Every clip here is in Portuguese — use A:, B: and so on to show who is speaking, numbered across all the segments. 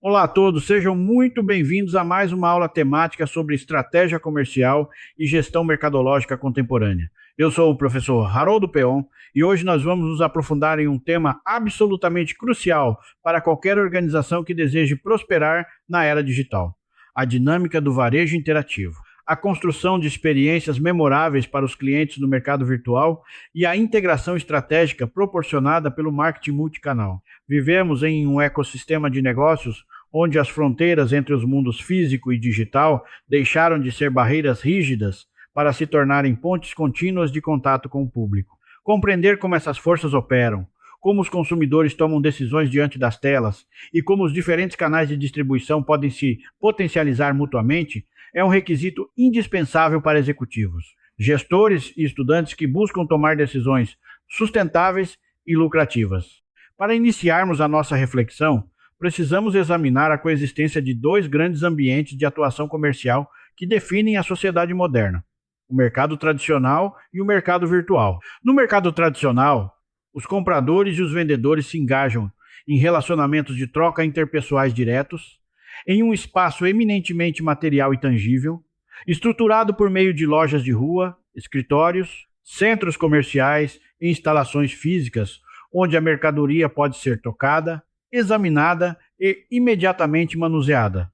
A: Olá a todos, sejam muito bem-vindos a mais uma aula temática sobre estratégia comercial e gestão mercadológica contemporânea. Eu sou o professor Haroldo Peon e hoje nós vamos nos aprofundar em um tema absolutamente crucial para qualquer organização que deseje prosperar na era digital: a dinâmica do varejo interativo. A construção de experiências memoráveis para os clientes no mercado virtual e a integração estratégica proporcionada pelo marketing multicanal. Vivemos em um ecossistema de negócios onde as fronteiras entre os mundos físico e digital deixaram de ser barreiras rígidas para se tornarem pontes contínuas de contato com o público. Compreender como essas forças operam, como os consumidores tomam decisões diante das telas e como os diferentes canais de distribuição podem se potencializar mutuamente é um requisito indispensável para executivos, gestores e estudantes que buscam tomar decisões sustentáveis e lucrativas. Para iniciarmos a nossa reflexão, precisamos examinar a coexistência de dois grandes ambientes de atuação comercial que definem a sociedade moderna: o mercado tradicional e o mercado virtual. No mercado tradicional, os compradores e os vendedores se engajam em relacionamentos de troca interpessoais diretos, em um espaço eminentemente material e tangível, estruturado por meio de lojas de rua, escritórios, centros comerciais e instalações físicas, onde a mercadoria pode ser tocada, examinada e imediatamente manuseada.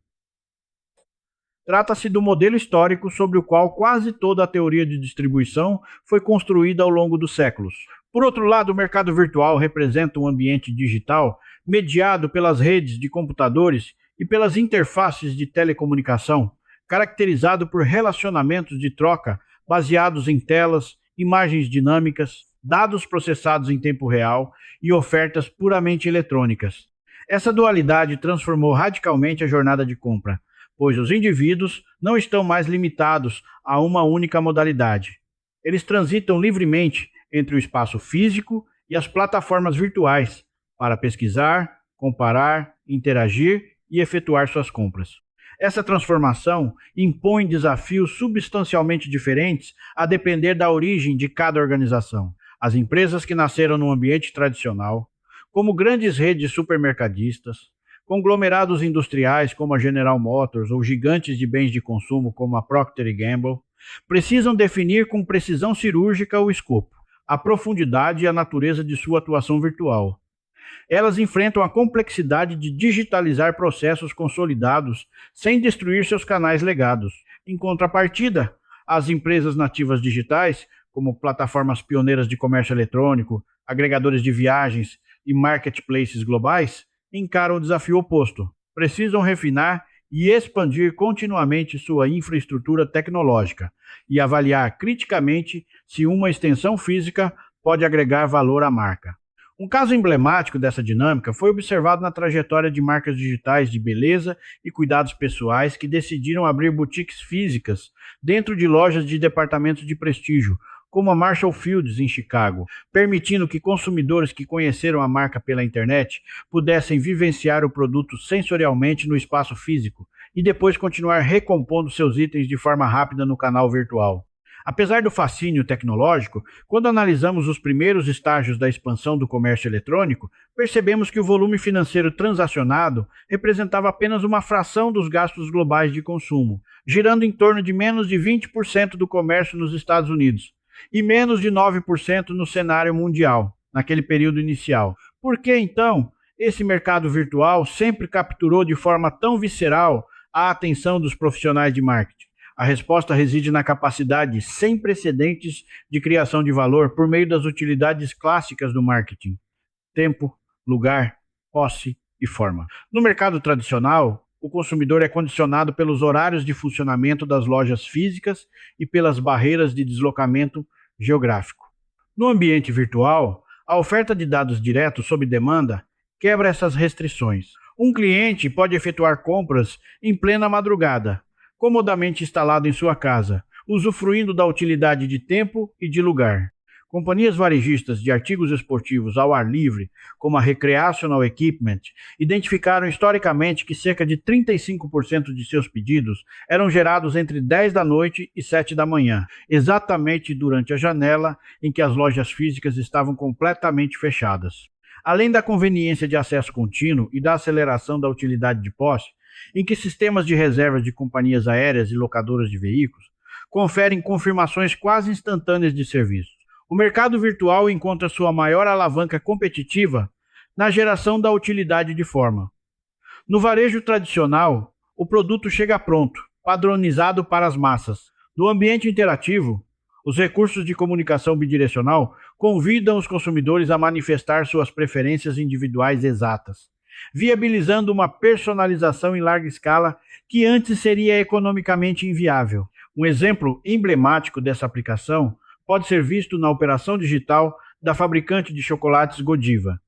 A: Trata-se do modelo histórico sobre o qual quase toda a teoria de distribuição foi construída ao longo dos séculos. Por outro lado, o mercado virtual representa um ambiente digital mediado pelas redes de computadores e pelas interfaces de telecomunicação, caracterizado por relacionamentos de troca baseados em telas, imagens dinâmicas, dados processados em tempo real e ofertas puramente eletrônicas. Essa dualidade transformou radicalmente a jornada de compra, pois os indivíduos não estão mais limitados a uma única modalidade. Eles transitam livremente entre o espaço físico e as plataformas virtuais para pesquisar, comparar, interagir e efetuar suas compras. Essa transformação impõe desafios substancialmente diferentes a depender da origem de cada organização. As empresas que nasceram no ambiente tradicional, como grandes redes supermercadistas, conglomerados industriais como a General Motors ou gigantes de bens de consumo como a Procter & Gamble, precisam definir com precisão cirúrgica o escopo, a profundidade e a natureza de sua atuação virtual. Elas enfrentam a complexidade de digitalizar processos consolidados sem destruir seus canais legados. Em contrapartida, as empresas nativas digitais, como plataformas pioneiras de comércio eletrônico, agregadores de viagens e marketplaces globais, encaram o desafio oposto. Precisam refinar e expandir continuamente sua infraestrutura tecnológica e avaliar criticamente se uma extensão física pode agregar valor à marca. Um caso emblemático dessa dinâmica foi observado na trajetória de marcas digitais de beleza e cuidados pessoais que decidiram abrir boutiques físicas dentro de lojas de departamentos de prestígio, como a Marshall Fields em Chicago, permitindo que consumidores que conheceram a marca pela internet pudessem vivenciar o produto sensorialmente no espaço físico e depois continuar recompondo seus itens de forma rápida no canal virtual. Apesar do fascínio tecnológico, quando analisamos os primeiros estágios da expansão do comércio eletrônico, percebemos que o volume financeiro transacionado representava apenas uma fração dos gastos globais de consumo, girando em torno de menos de 20% do comércio nos Estados Unidos e menos de 9% no cenário mundial, naquele período inicial. Por que, então, esse mercado virtual sempre capturou de forma tão visceral a atenção dos profissionais de marketing? A resposta reside na capacidade sem precedentes de criação de valor por meio das utilidades clássicas do marketing: tempo, lugar, posse e forma. No mercado tradicional, o consumidor é condicionado pelos horários de funcionamento das lojas físicas e pelas barreiras de deslocamento geográfico. No ambiente virtual, a oferta de dados diretos sob demanda quebra essas restrições. Um cliente pode efetuar compras em plena madrugada, comodamente instalado em sua casa, usufruindo da utilidade de tempo e de lugar. Companhias varejistas de artigos esportivos ao ar livre, como a Recreational Equipment, identificaram historicamente que cerca de 35% de seus pedidos eram gerados entre 10 da noite e 7 da manhã, exatamente durante a janela em que as lojas físicas estavam completamente fechadas. Além da conveniência de acesso contínuo e da aceleração da utilidade de posse, em que sistemas de reserva de companhias aéreas e locadoras de veículos conferem confirmações quase instantâneas de serviços. O mercado virtual encontra sua maior alavanca competitiva na geração da utilidade de forma. No varejo tradicional, o produto chega pronto, padronizado para as massas. No ambiente interativo, os recursos de comunicação bidirecional convidam os consumidores a manifestar suas preferências individuais exatas, viabilizando uma personalização em larga escala que antes seria economicamente inviável. Um exemplo emblemático dessa aplicação pode ser visto na operação digital da fabricante de chocolates Godiva,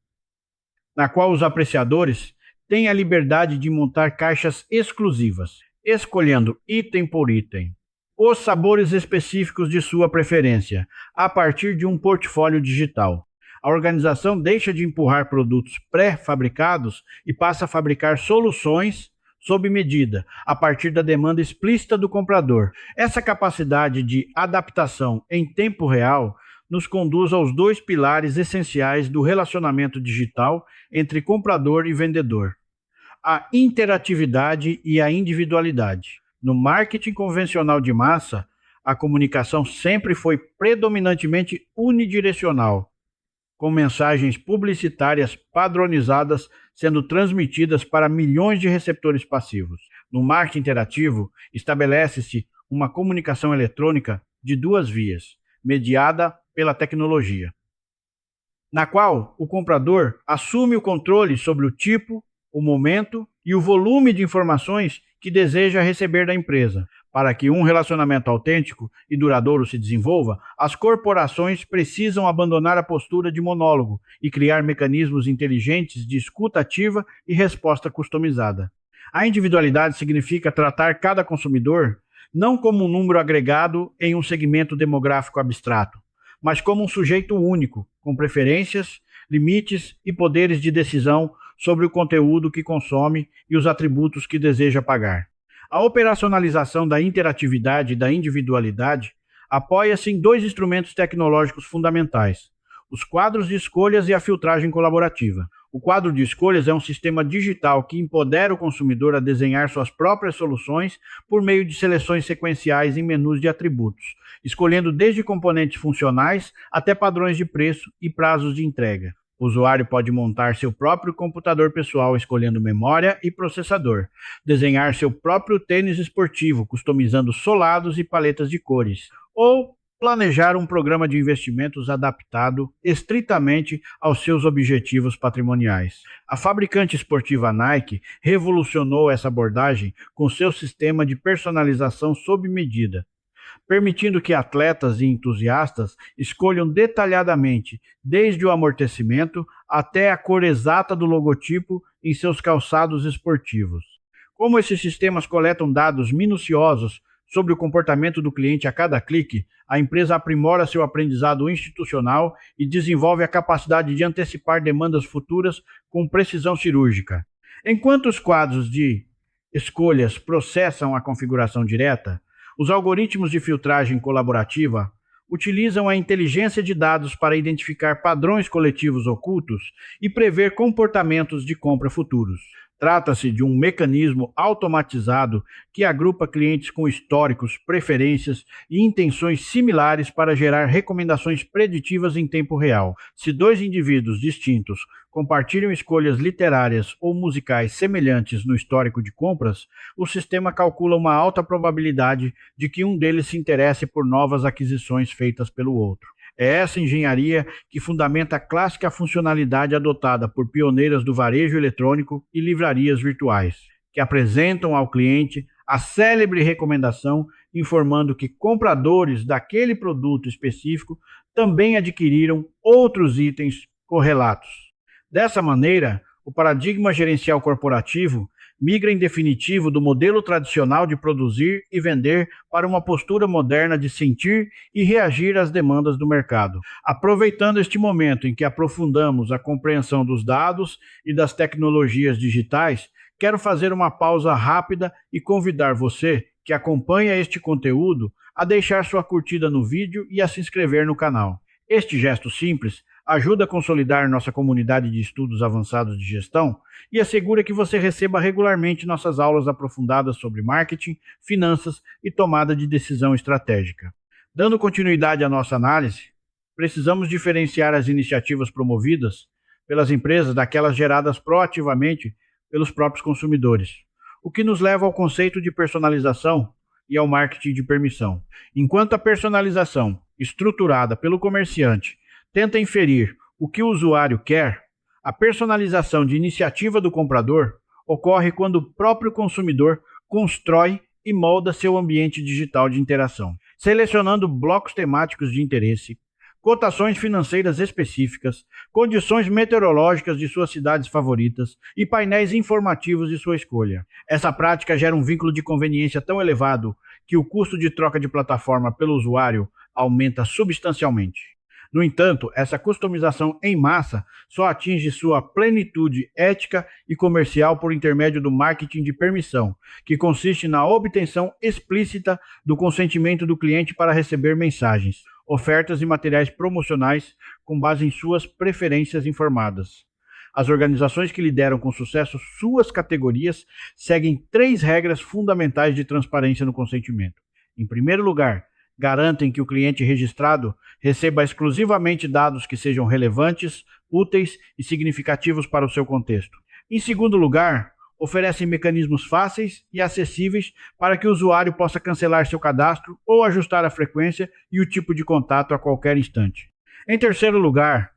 A: na qual os apreciadores têm a liberdade de montar caixas exclusivas, escolhendo item por item os sabores específicos de sua preferência, a partir de um portfólio digital. A organização deixa de empurrar produtos pré-fabricados e passa a fabricar soluções sob medida, a partir da demanda explícita do comprador. Essa capacidade de adaptação em tempo real nos conduz aos dois pilares essenciais do relacionamento digital entre comprador e vendedor: a interatividade e a individualidade. No marketing convencional de massa, a comunicação sempre foi predominantemente unidirecional, com mensagens publicitárias padronizadas sendo transmitidas para milhões de receptores passivos. No marketing interativo, estabelece-se uma comunicação eletrônica de duas vias, mediada pela tecnologia, na qual o comprador assume o controle sobre o tipo, o momento e o volume de informações que deseja receber da empresa. Para que um relacionamento autêntico e duradouro se desenvolva, as corporações precisam abandonar a postura de monólogo e criar mecanismos inteligentes de escuta ativa e resposta customizada. A individualidade significa tratar cada consumidor não como um número agregado em um segmento demográfico abstrato, mas como um sujeito único, com preferências, limites e poderes de decisão sobre o conteúdo que consome e os atributos que deseja pagar. A operacionalização da interatividade e da individualidade apoia-se em dois instrumentos tecnológicos fundamentais: os quadros de escolhas e a filtragem colaborativa. O quadro de escolhas é um sistema digital que empodera o consumidor a desenhar suas próprias soluções por meio de seleções sequenciais em menus de atributos, escolhendo desde componentes funcionais até padrões de preço e prazos de entrega. O usuário pode montar seu próprio computador pessoal escolhendo memória e processador, desenhar seu próprio tênis esportivo customizando solados e paletas de cores, ou planejar um programa de investimentos adaptado estritamente aos seus objetivos patrimoniais. A fabricante esportiva Nike revolucionou essa abordagem com seu sistema de personalização sob medida, permitindo que atletas e entusiastas escolham detalhadamente, desde o amortecimento até a cor exata do logotipo em seus calçados esportivos. Como esses sistemas coletam dados minuciosos sobre o comportamento do cliente a cada clique, a empresa aprimora seu aprendizado institucional e desenvolve a capacidade de antecipar demandas futuras com precisão cirúrgica. Enquanto os quadros de escolhas processam a configuração direta, os algoritmos de filtragem colaborativa utilizam a inteligência de dados para identificar padrões coletivos ocultos e prever comportamentos de compra futuros. Trata-se de um mecanismo automatizado que agrupa clientes com históricos, preferências e intenções similares para gerar recomendações preditivas em tempo real. Se dois indivíduos distintos compartilham escolhas literárias ou musicais semelhantes no histórico de compras, o sistema calcula uma alta probabilidade de que um deles se interesse por novas aquisições feitas pelo outro. É essa engenharia que fundamenta a clássica funcionalidade adotada por pioneiras do varejo eletrônico e livrarias virtuais, que apresentam ao cliente a célebre recomendação informando que compradores daquele produto específico também adquiriram outros itens correlatos. Dessa maneira, o paradigma gerencial corporativo migra em definitivo do modelo tradicional de produzir e vender para uma postura moderna de sentir e reagir às demandas do mercado. Aproveitando este momento em que aprofundamos a compreensão dos dados e das tecnologias digitais, quero fazer uma pausa rápida e convidar você que acompanha este conteúdo a deixar sua curtida no vídeo e a se inscrever no canal. Este gesto simples ajuda a consolidar nossa comunidade de estudos avançados de gestão e assegura que você receba regularmente nossas aulas aprofundadas sobre marketing, finanças e tomada de decisão estratégica. Dando continuidade à nossa análise, precisamos diferenciar as iniciativas promovidas pelas empresas daquelas geradas proativamente pelos próprios consumidores, o que nos leva ao conceito de personalização e ao marketing de permissão. Enquanto a personalização, estruturada pelo comerciante, tenta inferir o que o usuário quer, a personalização de iniciativa do comprador ocorre quando o próprio consumidor constrói e molda seu ambiente digital de interação, selecionando blocos temáticos de interesse, cotações financeiras específicas, condições meteorológicas de suas cidades favoritas e painéis informativos de sua escolha. Essa prática gera um vínculo de conveniência tão elevado que o custo de troca de plataforma pelo usuário aumenta substancialmente. No entanto, essa customização em massa só atinge sua plenitude ética e comercial por intermédio do marketing de permissão, que consiste na obtenção explícita do consentimento do cliente para receber mensagens, ofertas e materiais promocionais com base em suas preferências informadas. As organizações que lideram com sucesso suas categorias seguem 3 regras fundamentais de transparência no consentimento. Em primeiro lugar, garantem que o cliente registrado receba exclusivamente dados que sejam relevantes, úteis e significativos para o seu contexto. Em segundo lugar, oferecem mecanismos fáceis e acessíveis para que o usuário possa cancelar seu cadastro ou ajustar a frequência e o tipo de contato a qualquer instante. Em terceiro lugar,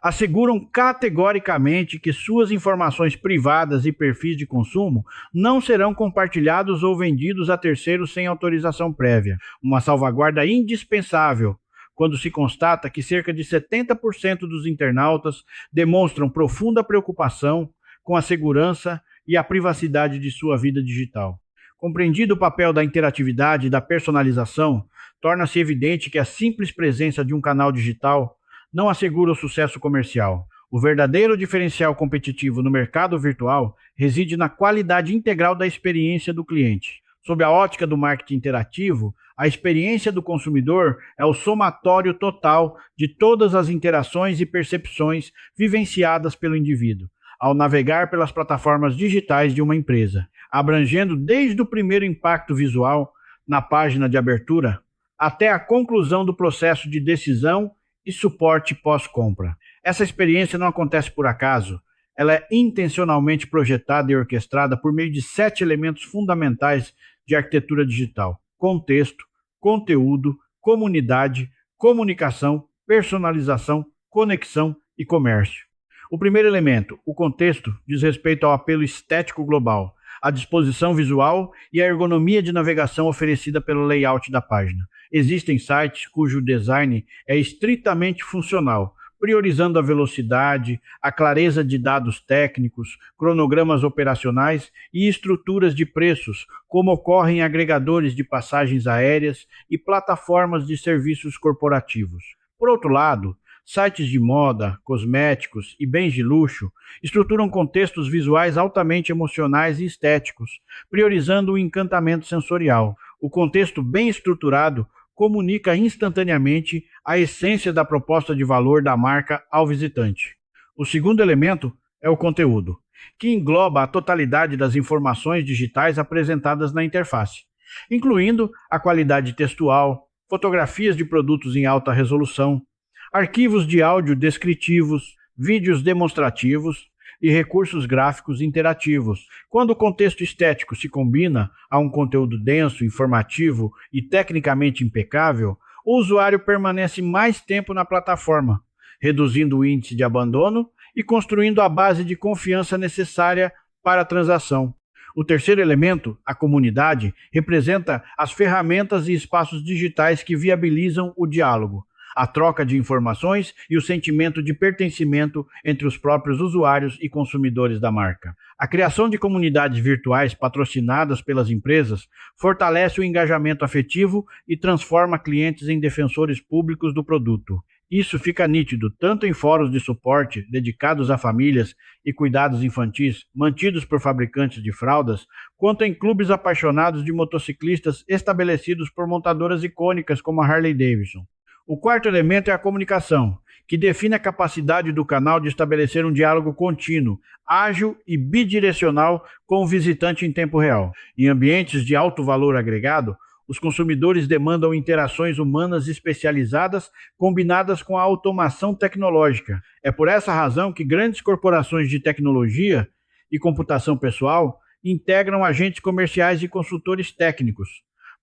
A: asseguram categoricamente que suas informações privadas e perfis de consumo não serão compartilhados ou vendidos a terceiros sem autorização prévia, uma salvaguarda indispensável quando se constata que cerca de 70% dos internautas demonstram profunda preocupação com a segurança e a privacidade de sua vida digital. Compreendido o papel da interatividade e da personalização, torna-se evidente que a simples presença de um canal digital não assegura o sucesso comercial. O verdadeiro diferencial competitivo no mercado virtual reside na qualidade integral da experiência do cliente. Sob a ótica do marketing interativo, a experiência do consumidor é o somatório total de todas as interações e percepções vivenciadas pelo indivíduo ao navegar pelas plataformas digitais de uma empresa, abrangendo desde o primeiro impacto visual na página de abertura até a conclusão do processo de decisão e suporte pós-compra. Essa experiência não acontece por acaso, ela é intencionalmente projetada e orquestrada por meio de 7 elementos fundamentais de arquitetura digital: contexto, conteúdo, comunidade, comunicação, personalização, conexão e comércio. O primeiro elemento, o contexto, diz respeito ao apelo estético global, a disposição visual e a ergonomia de navegação oferecida pelo layout da página. Existem sites cujo design é estritamente funcional, priorizando a velocidade, a clareza de dados técnicos, cronogramas operacionais e estruturas de preços, como ocorre em agregadores de passagens aéreas e plataformas de serviços corporativos. Por outro lado, sites de moda, cosméticos e bens de luxo estruturam contextos visuais altamente emocionais e estéticos, priorizando o encantamento sensorial. O contexto bem estruturado comunica instantaneamente a essência da proposta de valor da marca ao visitante. O segundo elemento é o conteúdo, que engloba a totalidade das informações digitais apresentadas na interface, incluindo a qualidade textual, fotografias de produtos em alta resolução, arquivos de áudio descritivos, vídeos demonstrativos e recursos gráficos interativos. Quando o contexto estético se combina a um conteúdo denso, informativo e tecnicamente impecável, o usuário permanece mais tempo na plataforma, reduzindo o índice de abandono e construindo a base de confiança necessária para a transação. O terceiro elemento, a comunidade, representa as ferramentas e espaços digitais que viabilizam o diálogo, a troca de informações e o sentimento de pertencimento entre os próprios usuários e consumidores da marca. A criação de comunidades virtuais patrocinadas pelas empresas fortalece o engajamento afetivo e transforma clientes em defensores públicos do produto. Isso fica nítido tanto em fóruns de suporte dedicados a famílias e cuidados infantis mantidos por fabricantes de fraldas, quanto em clubes apaixonados de motociclistas estabelecidos por montadoras icônicas como a Harley Davidson. O quarto elemento é a comunicação, que define a capacidade do canal de estabelecer um diálogo contínuo, ágil e bidirecional com o visitante em tempo real. Em ambientes de alto valor agregado, os consumidores demandam interações humanas especializadas combinadas com a automação tecnológica. É por essa razão que grandes corporações de tecnologia e computação pessoal integram agentes comerciais e consultores técnicos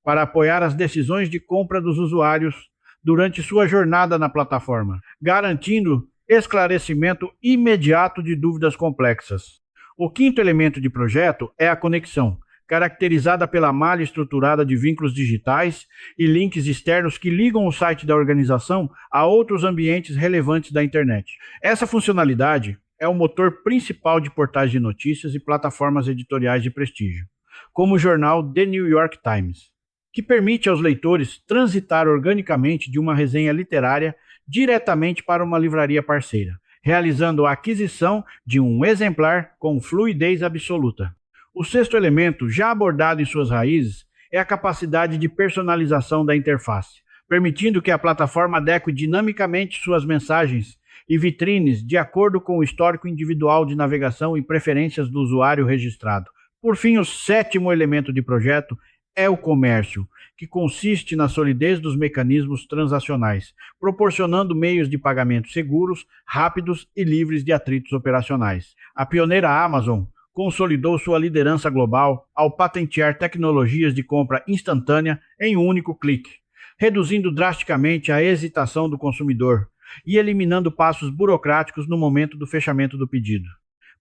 A: para apoiar as decisões de compra dos usuários durante sua jornada na plataforma, garantindo esclarecimento imediato de dúvidas complexas. O quinto elemento de projeto é a conexão, caracterizada pela malha estruturada de vínculos digitais e links externos que ligam o site da organização a outros ambientes relevantes da internet. Essa funcionalidade é o motor principal de portais de notícias e plataformas editoriais de prestígio, como o jornal The New York Times, que permite aos leitores transitar organicamente de uma resenha literária diretamente para uma livraria parceira, realizando a aquisição de um exemplar com fluidez absoluta. O sexto elemento, já abordado em suas raízes, é a capacidade de personalização da interface, permitindo que a plataforma adeque dinamicamente suas mensagens e vitrines de acordo com o histórico individual de navegação e preferências do usuário registrado. Por fim, o sétimo elemento de projeto é o comércio, que consiste na solidez dos mecanismos transacionais, proporcionando meios de pagamento seguros, rápidos e livres de atritos operacionais. A pioneira Amazon consolidou sua liderança global ao patentear tecnologias de compra instantânea em um único clique, reduzindo drasticamente a hesitação do consumidor e eliminando passos burocráticos no momento do fechamento do pedido.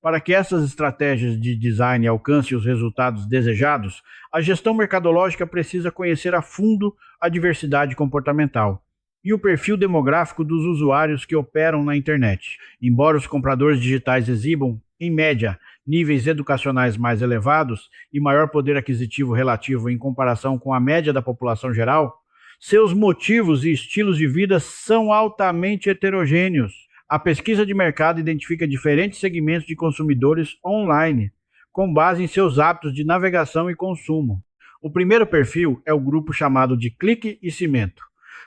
A: Para que essas estratégias de design alcancem os resultados desejados, a gestão mercadológica precisa conhecer a fundo a diversidade comportamental e o perfil demográfico dos usuários que operam na internet. Embora os compradores digitais exibam, em média, níveis educacionais mais elevados e maior poder aquisitivo relativo em comparação com a média da população geral, seus motivos e estilos de vida são altamente heterogêneos. A pesquisa de mercado identifica diferentes segmentos de consumidores online, com base em seus hábitos de navegação e consumo. O primeiro perfil é o grupo chamado de clique e cimento,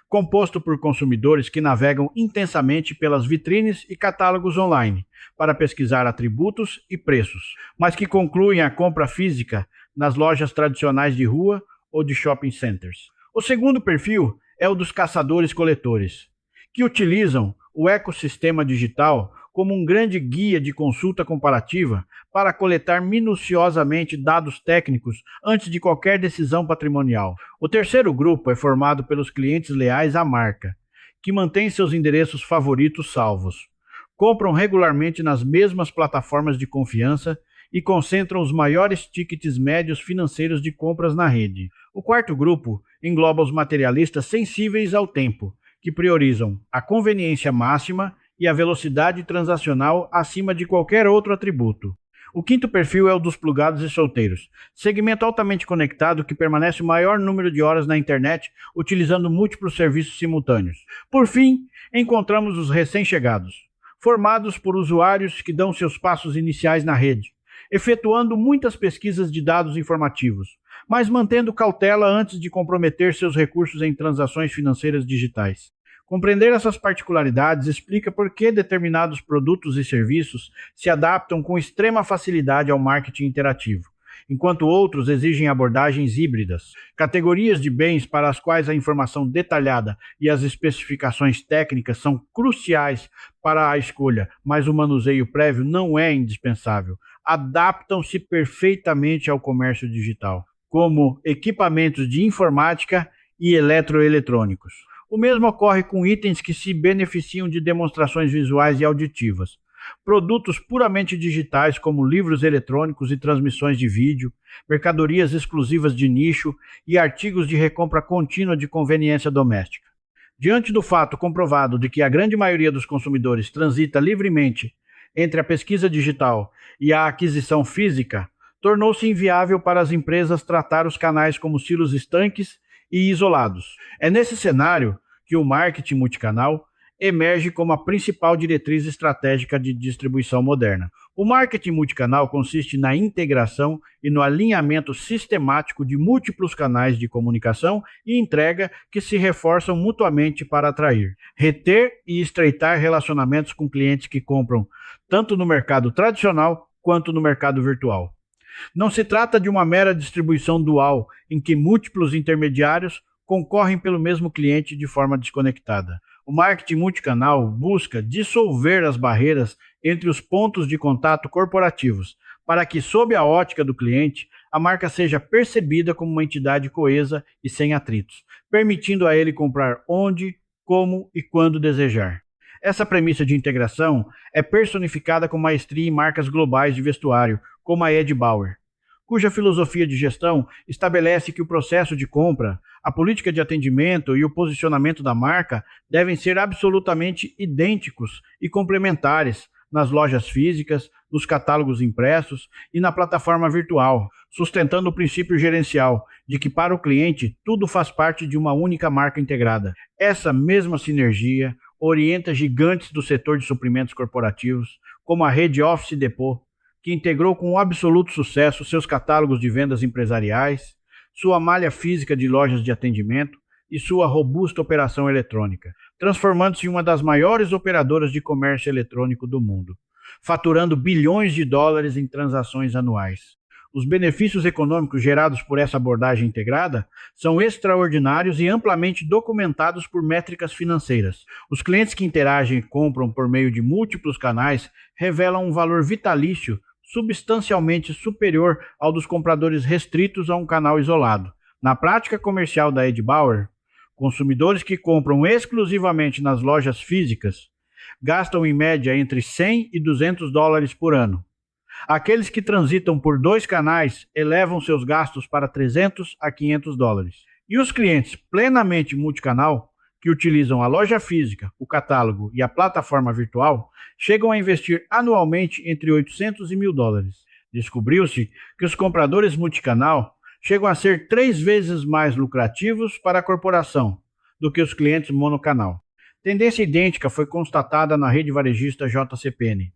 A: composto por consumidores que navegam intensamente pelas vitrines e catálogos online para pesquisar atributos e preços, mas que concluem a compra física nas lojas tradicionais de rua ou de shopping centers. O segundo perfil é o dos caçadores-coletores, que utilizam o ecossistema digital como um grande guia de consulta comparativa para coletar minuciosamente dados técnicos antes de qualquer decisão patrimonial. O terceiro grupo é formado pelos clientes leais à marca, que mantêm seus endereços favoritos salvos, compram regularmente nas mesmas plataformas de confiança e concentram os maiores tickets médios financeiros de compras na rede. O quarto grupo engloba os materialistas sensíveis ao tempo, que priorizam a conveniência máxima e a velocidade transacional acima de qualquer outro atributo. O quinto perfil é o dos plugados e solteiros, segmento altamente conectado que permanece o maior número de horas na internet utilizando múltiplos serviços simultâneos. Por fim, encontramos os recém-chegados, formados por usuários que dão seus passos iniciais na rede, efetuando muitas pesquisas de dados informativos, mas mantendo cautela antes de comprometer seus recursos em transações financeiras digitais. Compreender essas particularidades explica por que determinados produtos e serviços se adaptam com extrema facilidade ao marketing interativo, enquanto outros exigem abordagens híbridas. Categorias de bens para as quais a informação detalhada e as especificações técnicas são cruciais para a escolha, mas o manuseio prévio não é indispensável. Adaptam-se perfeitamente ao comércio digital, como equipamentos de informática e eletroeletrônicos. O mesmo ocorre com itens que se beneficiam de demonstrações visuais e auditivas. Produtos puramente digitais como livros eletrônicos e transmissões de vídeo, mercadorias exclusivas de nicho e artigos de recompra contínua de conveniência doméstica. Diante do fato comprovado de que a grande maioria dos consumidores transita livremente entre a pesquisa digital e a aquisição física, tornou-se inviável para as empresas tratar os canais como silos estanques e isolados. É nesse cenário que o marketing multicanal emerge como a principal diretriz estratégica de distribuição moderna. O marketing multicanal consiste na integração e no alinhamento sistemático de múltiplos canais de comunicação e entrega que se reforçam mutuamente para atrair, reter e estreitar relacionamentos com clientes que compram tanto no mercado tradicional quanto no mercado virtual. Não se trata de uma mera distribuição dual, em que múltiplos intermediários concorrem pelo mesmo cliente de forma desconectada. O marketing multicanal busca dissolver as barreiras entre os pontos de contato corporativos, para que, sob a ótica do cliente, a marca seja percebida como uma entidade coesa e sem atritos, permitindo a ele comprar onde, como e quando desejar. Essa premissa de integração é personificada com maestria em marcas globais de vestuário, como a Ed Bauer, cuja filosofia de gestão estabelece que o processo de compra, a política de atendimento e o posicionamento da marca devem ser absolutamente idênticos e complementares nas lojas físicas, nos catálogos impressos e na plataforma virtual, sustentando o princípio gerencial de que para o cliente tudo faz parte de uma única marca integrada. Essa mesma sinergia orienta gigantes do setor de suprimentos corporativos, como a rede Office Depot, que integrou com absoluto sucesso seus catálogos de vendas empresariais, sua malha física de lojas de atendimento e sua robusta operação eletrônica, transformando-se em uma das maiores operadoras de comércio eletrônico do mundo, faturando bilhões de dólares em transações anuais. Os benefícios econômicos gerados por essa abordagem integrada são extraordinários e amplamente documentados por métricas financeiras. Os clientes que interagem e compram por meio de múltiplos canais revelam um valor vitalício substancialmente superior ao dos compradores restritos a um canal isolado. Na prática comercial da Ed Bauer, consumidores que compram exclusivamente nas lojas físicas gastam em média entre 100 e 200 dólares por ano. Aqueles que transitam por dois canais elevam seus gastos para 300 a 500 dólares. E os clientes plenamente multicanal, que utilizam a loja física, o catálogo e a plataforma virtual, chegam a investir anualmente entre 800 e 1.000 dólares. Descobriu-se que os compradores multicanal chegam a ser 3 vezes mais lucrativos para a corporação do que os clientes monocanal. Tendência idêntica foi constatada na rede varejista JCPenney,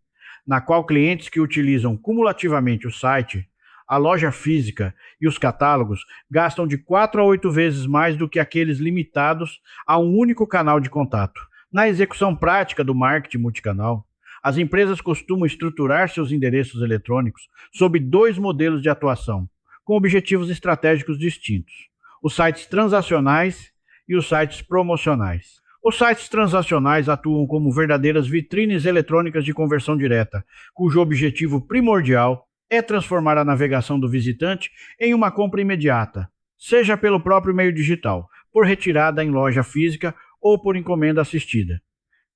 A: na qual clientes que utilizam cumulativamente o site, a loja física e os catálogos gastam de 4 a 8 vezes mais do que aqueles limitados a um único canal de contato. Na execução prática do marketing multicanal, as empresas costumam estruturar seus endereços eletrônicos sob 2 modelos de atuação, com objetivos estratégicos distintos: os sites transacionais e os sites promocionais. Os sites transacionais atuam como verdadeiras vitrines eletrônicas de conversão direta, cujo objetivo primordial é transformar a navegação do visitante em uma compra imediata, seja pelo próprio meio digital, por retirada em loja física ou por encomenda assistida.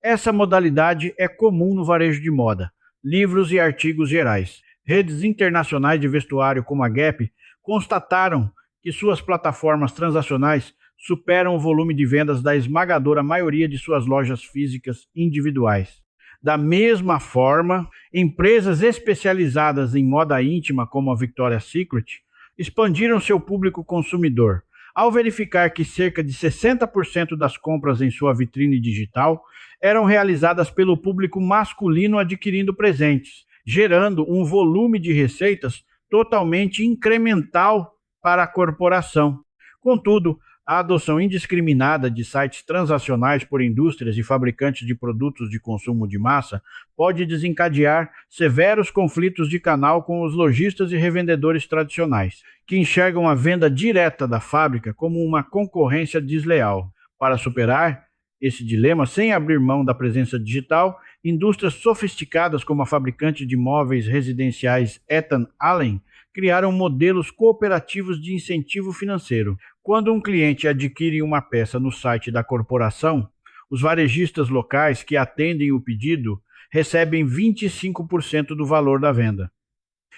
A: Essa modalidade é comum no varejo de moda, livros e artigos gerais. Redes internacionais de vestuário como a Gap constataram que suas plataformas transacionais superam o volume de vendas da esmagadora maioria de suas lojas físicas individuais. Da mesma forma, empresas especializadas em moda íntima como a Victoria's Secret expandiram seu público consumidor, ao verificar que cerca de 60% das compras em sua vitrine digital eram realizadas pelo público masculino adquirindo presentes, gerando um volume de receitas totalmente incremental para a corporação. Contudo, a adoção indiscriminada de sites transacionais por indústrias e fabricantes de produtos de consumo de massa pode desencadear severos conflitos de canal com os lojistas e revendedores tradicionais, que enxergam a venda direta da fábrica como uma concorrência desleal. Para superar esse dilema sem abrir mão da presença digital, indústrias sofisticadas como a fabricante de móveis residenciais Ethan Allen criaram modelos cooperativos de incentivo financeiro. Quando um cliente adquire uma peça no site da corporação, os varejistas locais que atendem o pedido recebem 25% do valor da venda.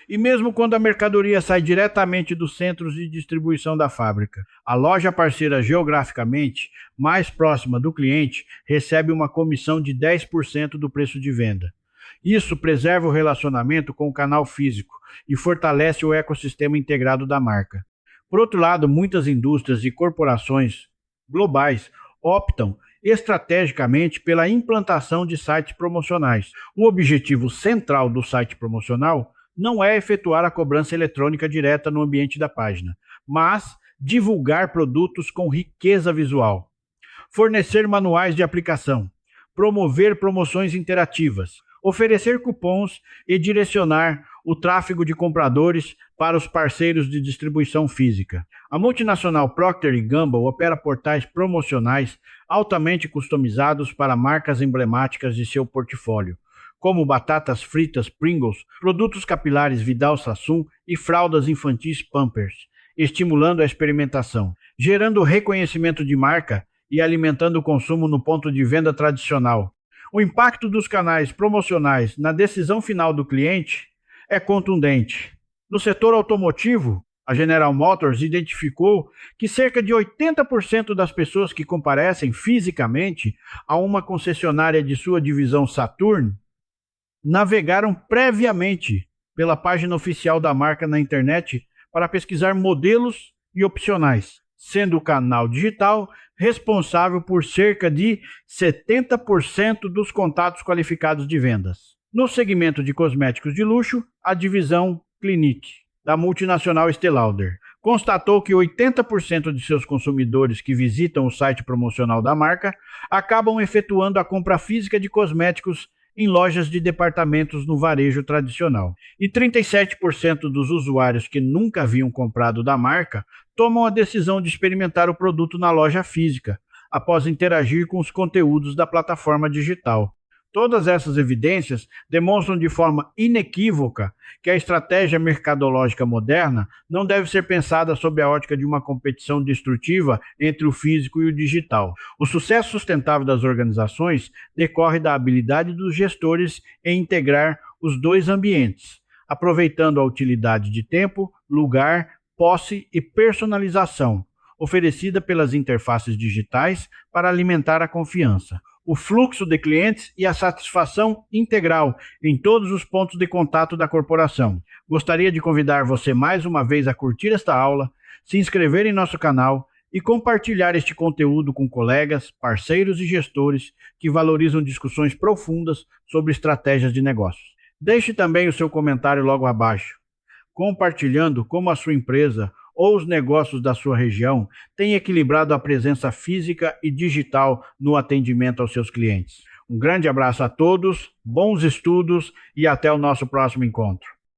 A: E mesmo quando a mercadoria sai diretamente dos centros de distribuição da fábrica, a loja parceira geograficamente mais próxima do cliente recebe uma comissão de 10% do preço de venda. Isso preserva o relacionamento com o canal físico e fortalece o ecossistema integrado da marca. Por outro lado, muitas indústrias e corporações globais optam estrategicamente pela implantação de sites promocionais. O objetivo central do site promocional não é efetuar a cobrança eletrônica direta no ambiente da página, mas divulgar produtos com riqueza visual, fornecer manuais de aplicação, promover promoções interativas, oferecer cupons e direcionar o tráfego de compradores para os parceiros de distribuição física. A multinacional Procter & Gamble opera portais promocionais altamente customizados para marcas emblemáticas de seu portfólio, como batatas fritas Pringles, produtos capilares Vidal Sassoon e fraldas infantis Pampers, estimulando a experimentação, gerando reconhecimento de marca e alimentando o consumo no ponto de venda tradicional. O impacto dos canais promocionais na decisão final do cliente é contundente. No setor automotivo, a General Motors identificou que cerca de 80% das pessoas que comparecem fisicamente a uma concessionária de sua divisão Saturn navegaram previamente pela página oficial da marca na internet para pesquisar modelos e opcionais, sendo o canal digital responsável por cerca de 70% dos contatos qualificados de vendas. No segmento de cosméticos de luxo, a divisão Clinique, da multinacional Estée Lauder, constatou que 80% de seus consumidores que visitam o site promocional da marca acabam efetuando a compra física de cosméticos em lojas de departamentos no varejo tradicional. E 37% dos usuários que nunca haviam comprado da marca tomam a decisão de experimentar o produto na loja física, após interagir com os conteúdos da plataforma digital. Todas essas evidências demonstram de forma inequívoca que a estratégia mercadológica moderna não deve ser pensada sob a ótica de uma competição destrutiva entre o físico e o digital. O sucesso sustentável das organizações decorre da habilidade dos gestores em integrar os dois ambientes, aproveitando a utilidade de tempo, lugar, posse e personalização, oferecida pelas interfaces digitais para alimentar a confiança, o fluxo de clientes e a satisfação integral em todos os pontos de contato da corporação. Gostaria de convidar você mais uma vez a curtir esta aula, se inscrever em nosso canal e compartilhar este conteúdo com colegas, parceiros e gestores que valorizam discussões profundas sobre estratégias de negócios. Deixe também o seu comentário logo abaixo, compartilhando como a sua empresa ou os negócios da sua região têm equilibrado a presença física e digital no atendimento aos seus clientes. Um grande abraço a todos, bons estudos e até o nosso próximo encontro.